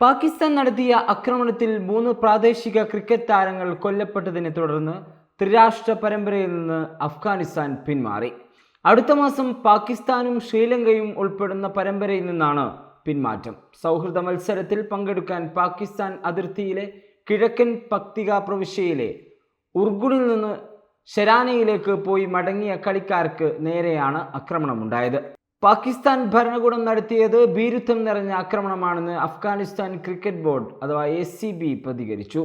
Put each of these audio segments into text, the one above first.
പാകിസ്ഥാൻ നടത്തിയ ആക്രമണത്തിൽ 3 പ്രാദേശിക ക്രിക്കറ്റ് താരങ്ങൾ കൊല്ലപ്പെട്ടതിനെ തുടർന്ന് ത്രിരാഷ്ട്ര പരമ്പരയിൽ നിന്ന് അഫ്ഗാനിസ്ഥാൻ പിന്മാറി. അടുത്ത മാസം പാകിസ്ഥാനും ശ്രീലങ്കയും ഉൾപ്പെടുന്ന പരമ്പരയിൽ നിന്നാണ് പിന്മാറ്റം. സൗഹൃദ മത്സരത്തിൽ പങ്കെടുക്കാൻ പാകിസ്ഥാൻ അതിർത്തിയിലെ കിഴക്കൻ പക്തിക പ്രവിശ്യയിലെ ഉർഗുണിൽ നിന്ന് ഷെരാനയിലേക്ക് പോയി മടങ്ങിയ കളിക്കാർക്ക് നേരെയാണ് ആക്രമണമുണ്ടായത്. പാകിസ്ഥാൻ ഭരണകൂടം നടത്തിയത് ഭീരുത്വം നിറഞ്ഞ ആക്രമണമാണെന്ന് അഫ്ഗാനിസ്ഥാൻ ക്രിക്കറ്റ് ബോർഡ് അഥവാ ACB പ്രതികരിച്ചു.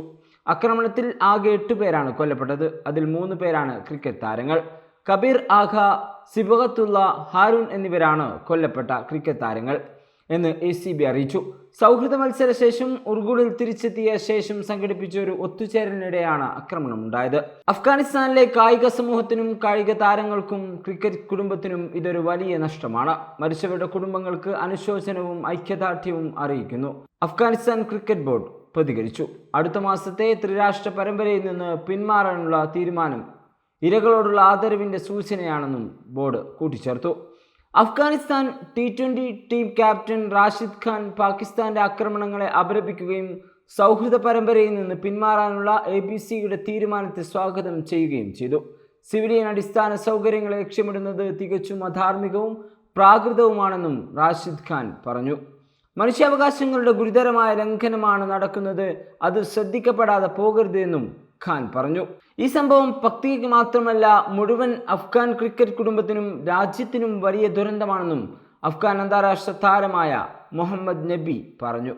ആക്രമണത്തിൽ ആകെ 8 പേരാണ് കൊല്ലപ്പെട്ടത്. അതിൽ 3 പേരാണ് ക്രിക്കറ്റ് താരങ്ങൾ. കബീർ ആഘ, സിബഗത്തുള്ള, ഹാരൂൺ എന്നിവരാണ് കൊല്ലപ്പെട്ട ക്രിക്കറ്റ് താരങ്ങൾ എന്ന് ACB അറിയിച്ചു. സൗഹൃദ മത്സര ശേഷം ഉർഗുളിൽ തിരിച്ചെത്തിയ ശേഷം സംഘടിപ്പിച്ച ഒരു ഒത്തുചേരലിനിടെയാണ് ആക്രമണം ഉണ്ടായത്. അഫ്ഗാനിസ്ഥാനിലെ കായിക സമൂഹത്തിനും കായിക താരങ്ങൾക്കും ക്രിക്കറ്റ് കുടുംബത്തിനും ഇതൊരു വലിയ നഷ്ടമാണ്. മരിച്ചവരുടെ കുടുംബങ്ങൾക്ക് അനുശോചനവും ഐക്യദാർഢ്യവും അറിയിക്കുന്നു. അഫ്ഗാനിസ്ഥാൻ ക്രിക്കറ്റ് ബോർഡ് പ്രതികരിച്ചു. അടുത്ത മാസത്തെ ത്രിരാഷ്ട്ര പരമ്പരയിൽ നിന്ന് പിന്മാറാനുള്ള തീരുമാനം ഇരകളോടുള്ള ആദരവിന്റെ സൂചനയാണെന്നും ബോർഡ് കൂട്ടിച്ചേർത്തു. Afghanistan T20 team captain Rashid Khan പാകിസ്ഥാന്റെ ആക്രമണങ്ങളെ അപലപിക്കുകയും സൗഹൃദ പരമ്പരയിൽ നിന്ന് പിന്മാറാനുള്ള ABCയുടെ തീരുമാനത്തെ സ്വാഗതം ചെയ്യുകയും ചെയ്തു. സിവിലിയൻ അടിസ്ഥാന സൗകര്യങ്ങളെ ലക്ഷ്യമിടുന്നത് തികച്ചും അധാർമികവും പ്രാകൃതവുമാണെന്നും റാഷിദ് ഖാൻ പറഞ്ഞു. മനുഷ്യാവകാശങ്ങളുടെ ഗുരുതരമായ ലംഘനമാണ് നടക്കുന്നത്, അത് ശ്രദ്ധിക്കപ്പെടാതെ പോകരുത് എന്നും ഖാൻ പറഞ്ഞു. ഈ സംഭവം പക്തിക്ക് മാത്രമല്ല മുഴുവൻ അഫ്ഗാൻ ക്രിക്കറ്റ് കുടുംബത്തിനും രാജ്യത്തിനും വലിയ ദുരന്തമാണെന്നും അഫ്ഗാൻ അന്താരാഷ്ട്ര താരമായ മുഹമ്മദ് നബി പറഞ്ഞു.